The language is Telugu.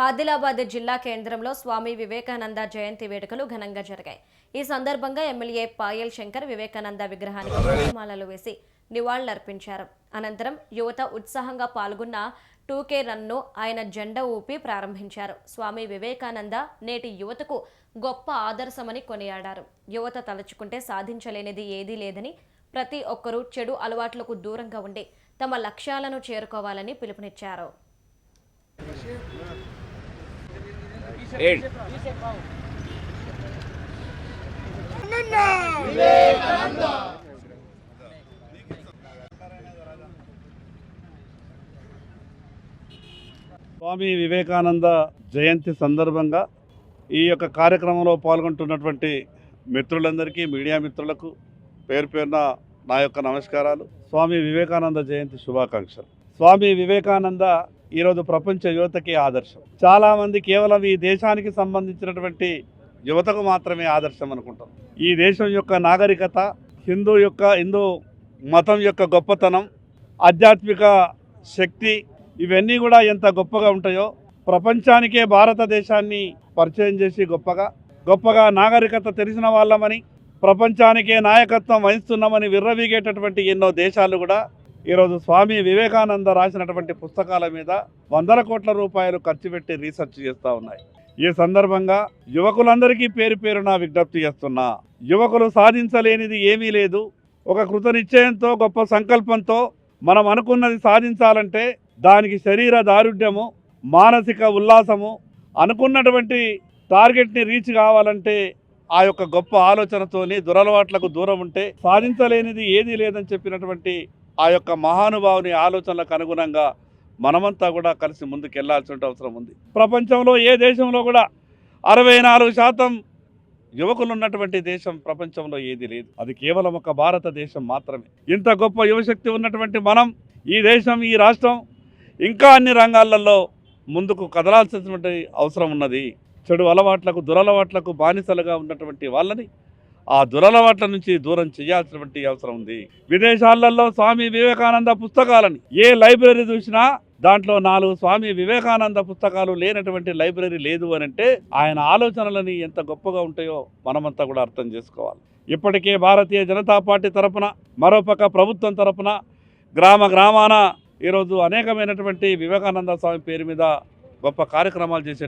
ఆదిలాబాద్ జిల్లా కేంద్రంలో స్వామి వివేకానంద జయంతి వేడుకలు ఘనంగా జరిగాయి. ఈ సందర్భంగా ఎమ్మెల్యే పాయల్ శంకర్ వివేకానంద విగ్రహానికి పూలమాలలు వేసి నివాళులర్పించారు. అనంతరం యువత ఉత్సాహంగా పాల్గొన్న 2K రన్ను ఆయన జెండా ఊపి ప్రారంభించారు. స్వామి వివేకానంద నేటి యువతకు గొప్ప ఆదర్శమని కొనియాడారు. యువత తలుచుకుంటే సాధించలేనిది ఏదీ లేదని, ప్రతి ఒక్కరూ చెడు అలవాట్లకు దూరంగా ఉండి తమ లక్ష్యాలను చేరుకోవాలని పిలుపునిచ్చారు. స్వామి వివేకానంద జయంతి సందర్భంగా ఈ యొక్క కార్యక్రమంలో పాల్గొంటున్నటువంటి మిత్రులందరికీ, మీడియా మిత్రులకు పేరు పేరున నా యొక్క నమస్కారాలు. స్వామి వివేకానంద జయంతి శుభాకాంక్షలు. స్వామి వివేకానంద ఈరోజు ప్రపంచ యువతకి ఆదర్శం. చాలామంది కేవలం ఈ దేశానికి సంబంధించినటువంటి యువతకు మాత్రమే ఆదర్శం అనుకుంటాం. ఈ దేశం యొక్క నాగరికత, హిందూ మతం యొక్క గొప్పతనం, ఆధ్యాత్మిక శక్తి ఇవన్నీ కూడా ఎంత గొప్పగా ఉంటాయో, ప్రపంచానికే భారతదేశాన్ని పరిచయం చేసి గొప్పగా నాగరికత తెలిసిన వాళ్ళమని, ప్రపంచానికే నాయకత్వం వహిస్తున్నామని విర్రవీగేటటువంటి ఎన్నో దేశాలు కూడా ఈరోజు స్వామి వివేకానంద రాసినటువంటి పుస్తకాల మీద వందల కోట్ల రూపాయలు ఖర్చు పెట్టి రీసెర్చ్ చేస్తూ ఉన్నాయి. ఈ సందర్భంగా యువకులందరికీ పేరు పేరున విజ్ఞప్తి చేస్తున్నా, యువకులు సాధించలేనిది ఏమీ లేదు. ఒక కృత నిశ్చయంతో, గొప్ప సంకల్పంతో మనం అనుకున్నది సాధించాలంటే దానికి శరీర దారుఢ్యము, మానసిక ఉల్లాసము, అనుకున్నటువంటి టార్గెట్ని రీచ్ కావాలంటే ఆ యొక్క గొప్ప ఆలోచనతోని దురలవాట్లకు దూరం ఉంటే సాధించలేనిది ఏదీ లేదని చెప్పినటువంటి ఆ యొక్క మహానుభావుని ఆలోచనలకు అనుగుణంగా మనమంతా కూడా కలిసి ముందుకెళ్లాల్సిన అవసరం ఉంది. ప్రపంచంలో ఏ దేశంలో కూడా 64% యువకులు ఉన్నటువంటి దేశం ప్రపంచంలో ఏది లేదు. అది కేవలం ఒక భారతదేశం మాత్రమే. ఇంత గొప్ప యువశక్తి ఉన్నటువంటి మనం, ఈ దేశం, ఈ రాష్ట్రం ఇంకా అన్ని రంగాలలో ముందుకు కదలాల్సినటువంటి అవసరం ఉన్నది. చెడు అలవాట్లకు, దురలవాట్లకు బానిసలుగా ఉన్నటువంటి వాళ్ళని ఆ దురలవాట్ల నుంచి దూరం చేయాల్సినటువంటి అవసరం ఉంది. విదేశాలలో స్వామి వివేకానంద పుస్తకాలని ఏ లైబ్రరీ చూసినా దాంట్లో 4 స్వామి వివేకానంద పుస్తకాలు లేనటువంటి లైబ్రరీ లేదు అని అంటే ఆయన ఆలోచనలని ఎంత గొప్పగా ఉంటాయో మనమంతా కూడా అర్థం చేసుకోవాలి. ఇప్పటికే భారతీయ జనతా పార్టీ తరఫున, మరోపక్క ప్రభుత్వం తరఫున గ్రామాన ఈరోజు అనేకమైనటువంటి వివేకానంద స్వామి పేరు మీద గొప్ప కార్యక్రమాలు చేసే